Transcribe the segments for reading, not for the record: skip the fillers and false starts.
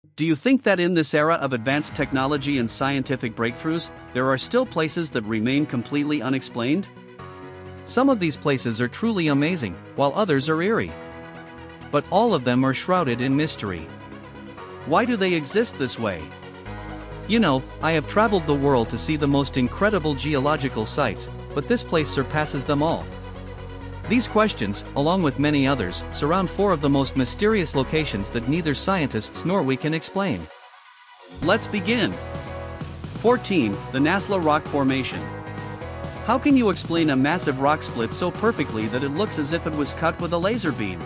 Do you think that in this era of advanced technology and scientific breakthroughs, there are still places that remain completely unexplained? Some of these places are truly amazing, while others are eerie. But all of them are shrouded in mystery. Why do they exist this way? You know, I have traveled the world to see the most incredible geological sites, but this place surpasses them all. These questions, along with many others, surround four of the most mysterious locations that neither scientists nor we can explain. Let's begin. 14. The Nasla Rock Formation. How can you explain a massive rock split so perfectly that it looks as if it was cut with a laser beam?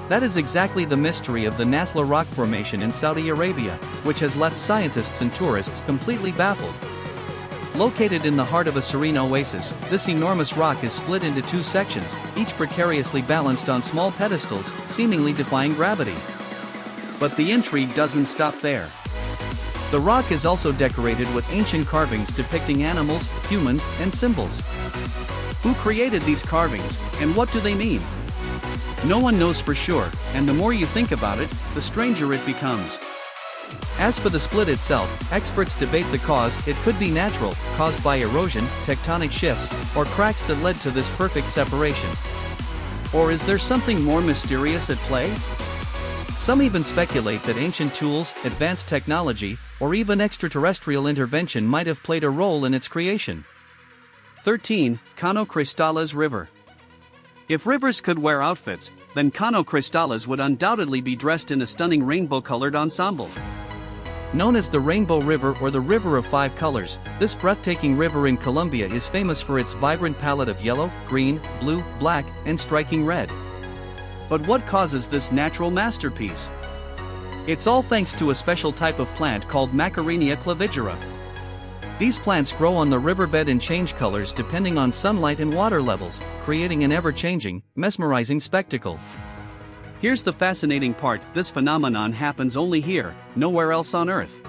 That is exactly the mystery of the Nasla Rock Formation in Saudi Arabia, which has left scientists and tourists completely baffled. Located in the heart of a serene oasis, this enormous rock is split into two sections, each precariously balanced on small pedestals, seemingly defying gravity. But the intrigue doesn't stop there. The rock is also decorated with ancient carvings depicting animals, humans, and symbols. Who created these carvings, and what do they mean? No one knows for sure, and the more you think about it, the stranger it becomes. As for the split itself, experts debate the cause. It could be natural, caused by erosion, tectonic shifts, or cracks that led to this perfect separation. Or is there something more mysterious at play? Some even speculate that ancient tools, advanced technology, or even extraterrestrial intervention might have played a role in its creation. 13. Cano Cristales River. If rivers could wear outfits, then Cano Cristales would undoubtedly be dressed in a stunning rainbow-colored ensemble. Known as the Rainbow River or the River of Five Colors, this breathtaking river in Colombia is famous for its vibrant palette of yellow, green, blue, black, and striking red. But what causes this natural masterpiece? It's all thanks to a special type of plant called Macrorrhenia clavigera. These plants grow on the riverbed and change colors depending on sunlight and water levels, creating an ever-changing, mesmerizing spectacle. Here's the fascinating part: this phenomenon happens only here, nowhere else on Earth.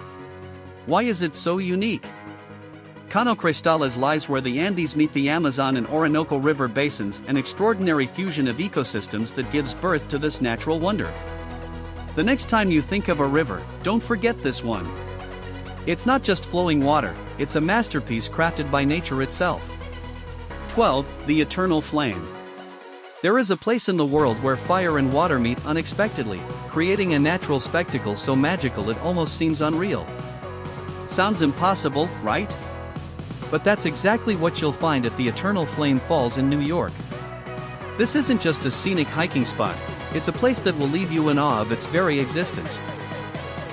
Why is it so unique? Cano Cristales lies where the Andes meet the Amazon and Orinoco River basins, an extraordinary fusion of ecosystems that gives birth to this natural wonder. The next time you think of a river, don't forget this one. It's not just flowing water, it's a masterpiece crafted by nature itself. 12. The Eternal Flame. There is a place in the world where fire and water meet unexpectedly, creating a natural spectacle so magical it almost seems unreal. Sounds impossible, right? But that's exactly what you'll find at the Eternal Flame Falls in New York. This isn't just a scenic hiking spot, it's a place that will leave you in awe of its very existence.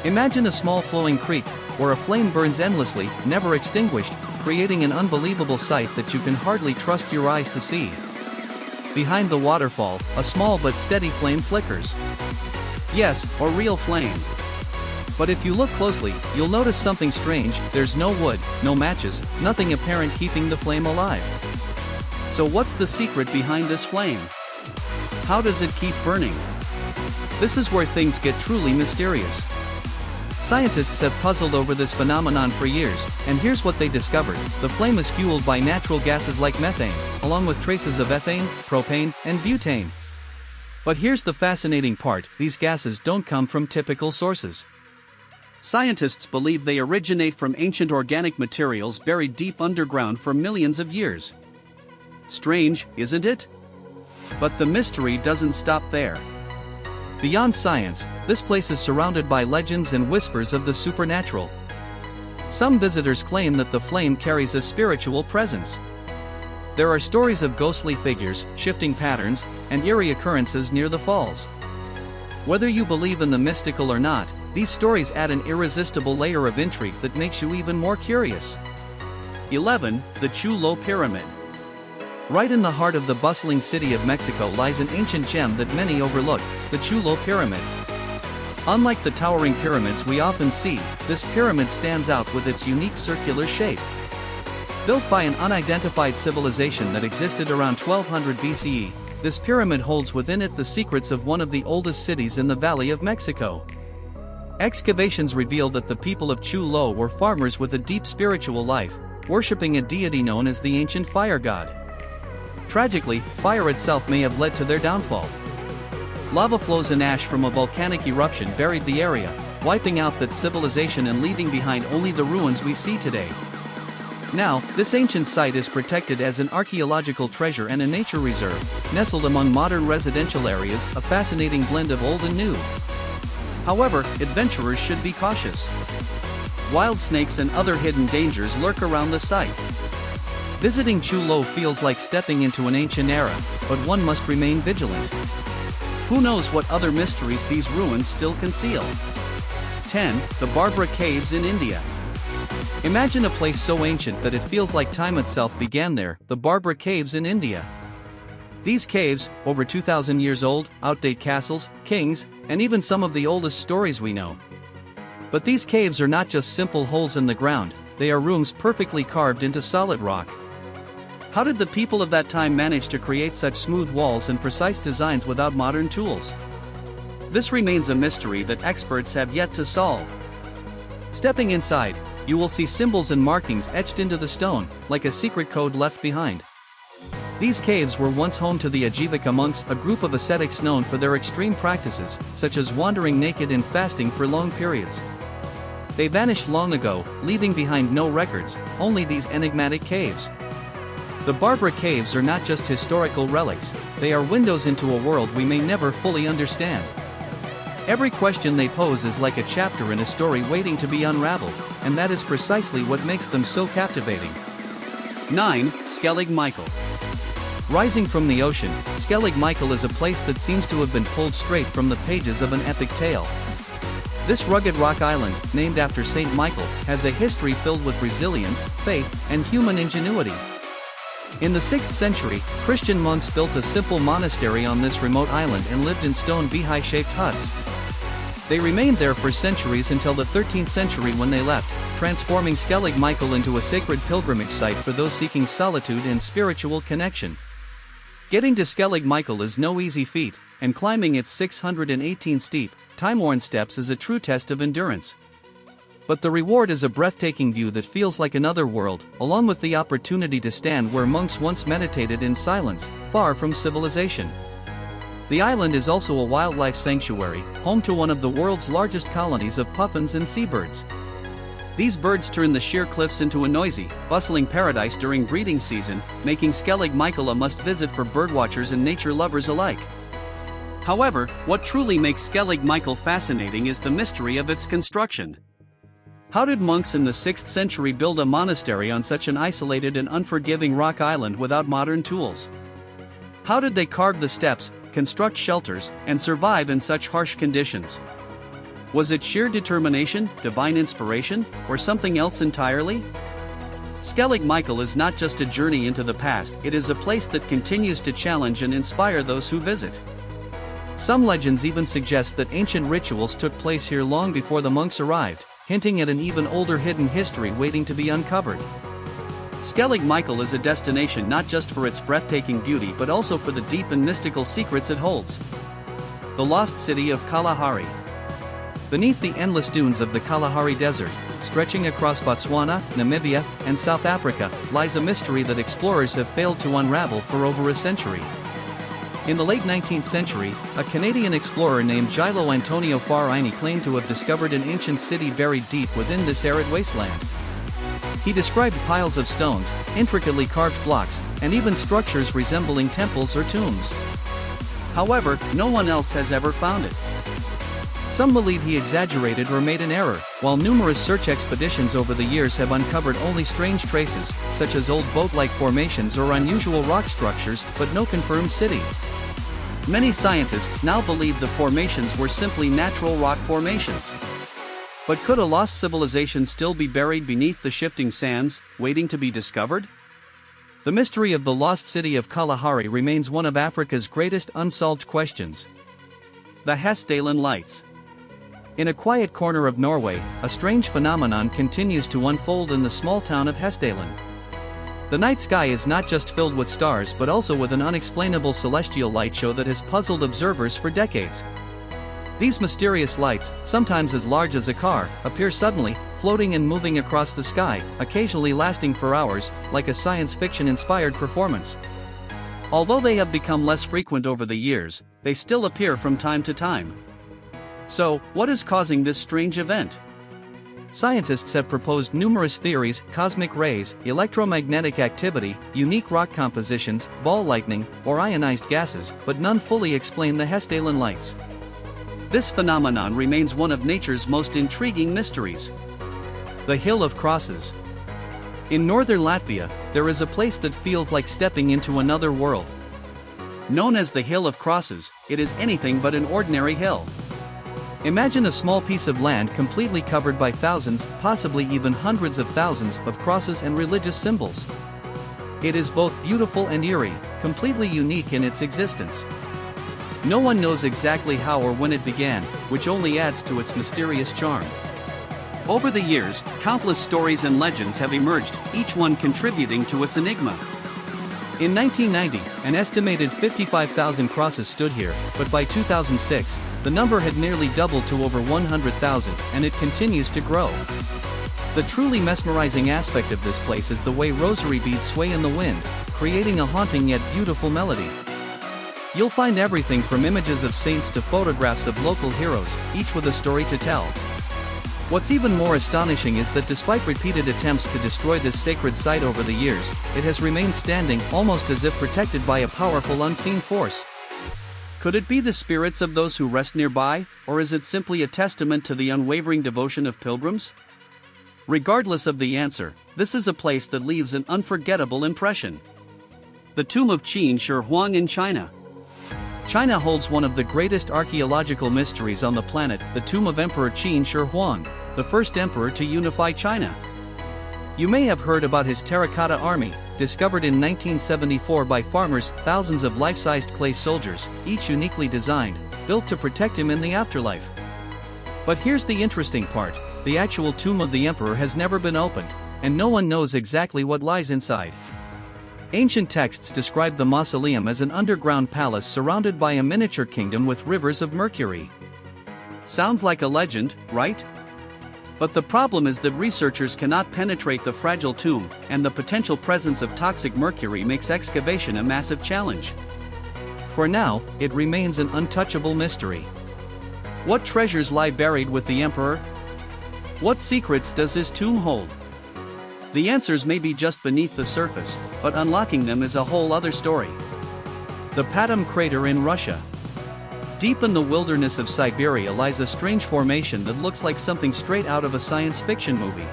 Imagine a small flowing creek, where a flame burns endlessly, never extinguished, creating an unbelievable sight that you can hardly trust your eyes to see. Behind the waterfall, a small but steady flame flickers. Yes, a real flame. But if you look closely, you'll notice something strange. There's no wood, no matches, nothing apparent keeping the flame alive. So what's the secret behind this flame? How does it keep burning? This is where things get truly mysterious. Scientists have puzzled over this phenomenon for years, and here's what they discovered: the flame is fueled by natural gases like methane, along with traces of ethane, propane, and butane. But here's the fascinating part: these gases don't come from typical sources. Scientists believe they originate from ancient organic materials buried deep underground for millions of years. Strange, isn't it? But the mystery doesn't stop there. Beyond science, this place is surrounded by legends and whispers of the supernatural. Some visitors claim that the flame carries a spiritual presence. There are stories of ghostly figures, shifting patterns, and eerie occurrences near the falls. Whether you believe in the mystical or not, these stories add an irresistible layer of intrigue that makes you even more curious. 11. The Chulo Pyramid. Right in the heart of the bustling city of Mexico lies an ancient gem that many overlook: the Chulo Pyramid. Unlike the towering pyramids we often see, this pyramid stands out with its unique circular shape. Built by an unidentified civilization that existed around 1200 BCE, this pyramid holds within it the secrets of one of the oldest cities in the Valley of Mexico. Excavations reveal that the people of Chulo were farmers with a deep spiritual life, worshipping a deity known as the ancient fire god. Tragically, fire itself may have led to their downfall. Lava flows and ash from a volcanic eruption buried the area, wiping out that civilization and leaving behind only the ruins we see today. Now, this ancient site is protected as an archaeological treasure and a nature reserve, nestled among modern residential areas, a fascinating blend of old and new. However, adventurers should be cautious. Wild snakes and other hidden dangers lurk around the site. Visiting Chu Lo feels like stepping into an ancient era, but one must remain vigilant. Who knows what other mysteries these ruins still conceal? 10. The Barbara Caves in India. Imagine a place so ancient that it feels like time itself began there, the Barbara Caves in India. These caves, over 2,000 years old, outdate castles, kings, and even some of the oldest stories we know. But these caves are not just simple holes in the ground, they are rooms perfectly carved into solid rock. How did the people of that time manage to create such smooth walls and precise designs without modern tools? This remains a mystery that experts have yet to solve. Stepping inside, you will see symbols and markings etched into the stone, like a secret code left behind. These caves were once home to the Ajivika monks, a group of ascetics known for their extreme practices, such as wandering naked and fasting for long periods. They vanished long ago, leaving behind no records, only these enigmatic caves. The Barbara Caves are not just historical relics, they are windows into a world we may never fully understand. Every question they pose is like a chapter in a story waiting to be unraveled, and that is precisely what makes them so captivating. 9. Skellig Michael. Rising from the ocean, Skellig Michael is a place that seems to have been pulled straight from the pages of an epic tale. This rugged rock island, named after Saint Michael, has a history filled with resilience, faith, and human ingenuity. In the 6th century, Christian monks built a simple monastery on this remote island and lived in stone beehive-shaped huts. They remained there for centuries until the 13th century when they left, transforming Skellig Michael into a sacred pilgrimage site for those seeking solitude and spiritual connection. Getting to Skellig Michael is no easy feat, and climbing its 618 steep, time-worn steps is a true test of endurance. But the reward is a breathtaking view that feels like another world, along with the opportunity to stand where monks once meditated in silence, far from civilization. The island is also a wildlife sanctuary, home to one of the world's largest colonies of puffins and seabirds. These birds turn the sheer cliffs into a noisy, bustling paradise during breeding season, making Skellig Michael a must-visit for birdwatchers and nature lovers alike. However, what truly makes Skellig Michael fascinating is the mystery of its construction. How did monks in the 6th century build a monastery on such an isolated and unforgiving rock island without modern tools? How did they carve the steps, construct shelters, and survive in such harsh conditions? Was it sheer determination, divine inspiration, or something else entirely? Skellig Michael is not just a journey into the past, it is a place that continues to challenge and inspire those who visit. Some legends even suggest that ancient rituals took place here long before the monks arrived, hinting at an even older hidden history waiting to be uncovered. Skellig Michael is a destination not just for its breathtaking beauty but also for the deep and mystical secrets it holds. The lost city of Kalahari. Beneath the endless dunes of the Kalahari Desert, stretching across Botswana, Namibia, and South Africa, lies a mystery that explorers have failed to unravel for over a century. In the late 19th century, a Canadian explorer named Gilo Antonio Faraini claimed to have discovered an ancient city buried deep within this arid wasteland. He described piles of stones, intricately carved blocks, and even structures resembling temples or tombs. However, no one else has ever found it. Some believe he exaggerated or made an error, while numerous search expeditions over the years have uncovered only strange traces, such as old boat-like formations or unusual rock structures, but no confirmed city. Many scientists now believe the formations were simply natural rock formations. But could a lost civilization still be buried beneath the shifting sands, waiting to be discovered? The mystery of the lost city of Kalahari remains one of Africa's greatest unsolved questions. The Hessdalen Lights. In a quiet corner of Norway, a strange phenomenon continues to unfold in the small town of Hessdalen. The night sky is not just filled with stars but also with an unexplainable celestial light show that has puzzled observers for decades. These mysterious lights, sometimes as large as a car, appear suddenly, floating and moving across the sky, occasionally lasting for hours, like a science fiction-inspired performance. Although they have become less frequent over the years, they still appear from time to time. So, what is causing this strange event? Scientists have proposed numerous theories: cosmic rays, electromagnetic activity, unique rock compositions, ball lightning, or ionized gases, but none fully explain the Hessdalen lights. This phenomenon remains one of nature's most intriguing mysteries. The Hill of Crosses. In northern Latvia, there is a place that feels like stepping into another world. Known as the Hill of Crosses, it is anything but an ordinary hill. Imagine a small piece of land completely covered by thousands, possibly even hundreds of thousands, of crosses and religious symbols. It is both beautiful and eerie, completely unique in its existence. No one knows exactly how or when it began, which only adds to its mysterious charm. Over the years, countless stories and legends have emerged, each one contributing to its enigma. In 1990, an estimated 55,000 crosses stood here, but by 2006, the number had nearly doubled to over 100,000, and it continues to grow. The truly mesmerizing aspect of this place is the way rosary beads sway in the wind, creating a haunting yet beautiful melody. You'll find everything from images of saints to photographs of local heroes, each with a story to tell. What's even more astonishing is that despite repeated attempts to destroy this sacred site over the years, it has remained standing, almost as if protected by a powerful unseen force. Could it be the spirits of those who rest nearby, or is it simply a testament to the unwavering devotion of pilgrims? Regardless of the answer, this is a place that leaves an unforgettable impression. The tomb of Qin Shi Huang in China. China holds one of the greatest archaeological mysteries on the planet, the tomb of Emperor Qin Shi Huang, the first emperor to unify China. You may have heard about his terracotta army, discovered in 1974 by farmers, thousands of life-sized clay soldiers, each uniquely designed, built to protect him in the afterlife. But here's the interesting part: the actual tomb of the emperor has never been opened, and no one knows exactly what lies inside. Ancient texts describe the mausoleum as an underground palace surrounded by a miniature kingdom with rivers of mercury. Sounds like a legend, right? But the problem is that researchers cannot penetrate the fragile tomb, and the potential presence of toxic mercury makes excavation a massive challenge. For now, it remains an untouchable mystery. What treasures lie buried with the emperor? What secrets does his tomb hold? The answers may be just beneath the surface, but unlocking them is a whole other story. The Padam crater in Russia. Deep in the wilderness of Siberia lies a strange formation that looks like something straight out of a science fiction movie.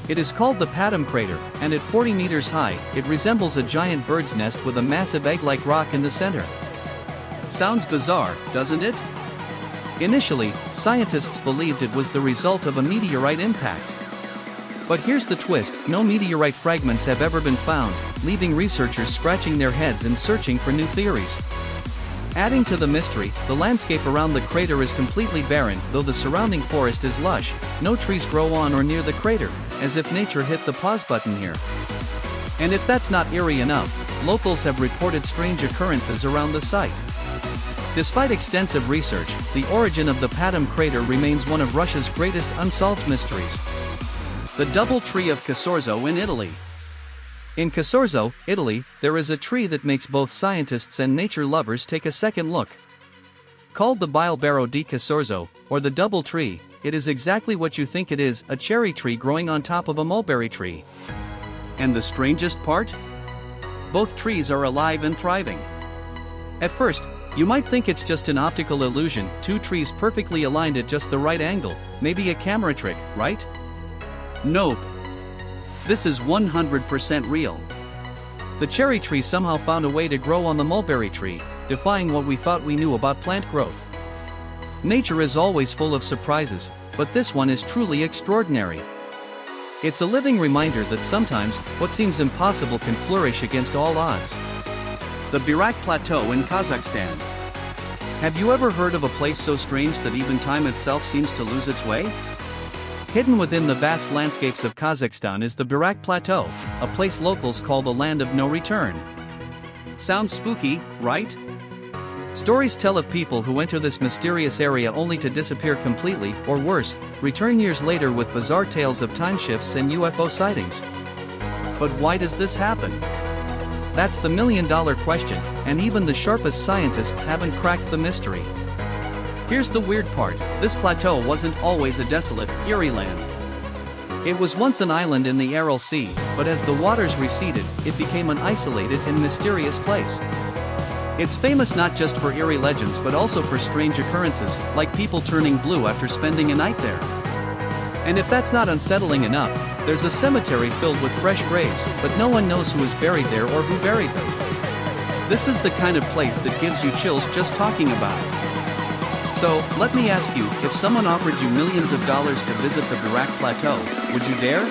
It is called the Padam crater, and at 40 meters high, it resembles a giant bird's nest with a massive egg-like rock in the center. Sounds bizarre, doesn't it? Initially, scientists believed it was the result of a meteorite impact. But here's the twist: no meteorite fragments have ever been found, leaving researchers scratching their heads and searching for new theories. Adding to the mystery, the landscape around the crater is completely barren, though the surrounding forest is lush. No trees grow on or near the crater, as if nature hit the pause button here. And if that's not eerie enough, locals have reported strange occurrences around the site. Despite extensive research, the origin of the Padam crater remains one of Russia's greatest unsolved mysteries. The double tree of Casorzo in Italy. In Casorzo, Italy, there is a tree that makes both scientists and nature lovers take a second look. Called the Bilbero di Casorzo, or the double tree, it is exactly what you think it is: a cherry tree growing on top of a mulberry tree. And the strangest part? Both trees are alive and thriving. At first, you might think it's just an optical illusion, two trees perfectly aligned at just the right angle, maybe a camera trick, right? Nope. This is 100% real. The cherry tree somehow found a way to grow on the mulberry tree, defying what we thought we knew about plant growth. Nature is always full of surprises, but this one is truly extraordinary. It's a living reminder that sometimes, what seems impossible can flourish against all odds. The Birak Plateau in Kazakhstan. Have you ever heard of a place so strange that even time itself seems to lose its way? Hidden within the vast landscapes of Kazakhstan is the Birak Plateau, a place locals call the land of no return. Sounds spooky, right? Stories tell of people who enter this mysterious area only to disappear completely, or worse, return years later with bizarre tales of time shifts and UFO sightings. But why does this happen? That's the million-dollar question, and even the sharpest scientists haven't cracked the mystery. Here's the weird part, this plateau wasn't always a desolate, eerie land. It was once an island in the Aral Sea, but as the waters receded, it became an isolated and mysterious place. It's famous not just for eerie legends but also for strange occurrences, like people turning blue after spending a night there. And if that's not unsettling enough, there's a cemetery filled with fresh graves, but no one knows who is buried there or who buried them. This is the kind of place that gives you chills just talking about it. So, let me ask you, if someone offered you millions of dollars to visit the Burak Plateau, would you dare?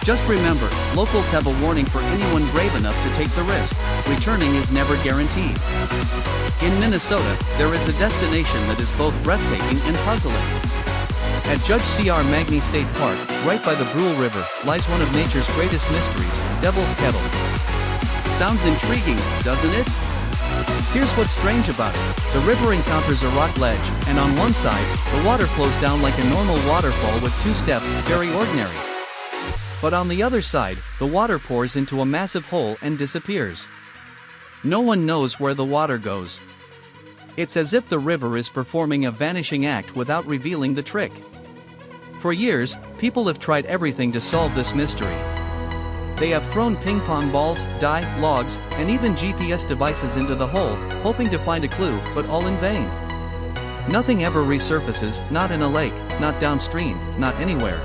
Just remember, locals have a warning for anyone brave enough to take the risk: returning is never guaranteed. In Minnesota, there is a destination that is both breathtaking and puzzling. At Judge C.R. Magny State Park, right by the Brule River, lies one of nature's greatest mysteries, Devil's Kettle. Sounds intriguing, doesn't it? Here's what's strange about it. The river encounters a rock ledge, and on one side, the water flows down like a normal waterfall with two steps, very ordinary. But on the other side, the water pours into a massive hole and disappears. No one knows where the water goes. It's as if the river is performing a vanishing act without revealing the trick. For years, people have tried everything to solve this mystery. They have thrown ping-pong balls, dye, logs, and even GPS devices into the hole, hoping to find a clue, but all in vain. Nothing ever resurfaces, not in a lake, not downstream, not anywhere.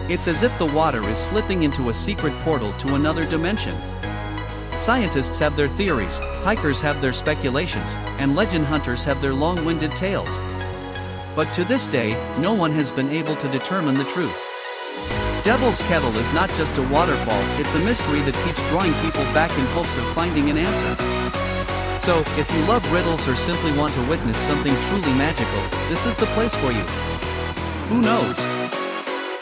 It's as if the water is slipping into a secret portal to another dimension. Scientists have their theories, hikers have their speculations, and legend hunters have their long-winded tales. But to this day, no one has been able to determine the truth. Devil's Kettle is not just a waterfall, it's a mystery that keeps drawing people back in hopes of finding an answer. So, if you love riddles or simply want to witness something truly magical, this is the place for you. Who knows?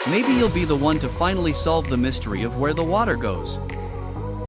Maybe you'll be the one to finally solve the mystery of where the water goes.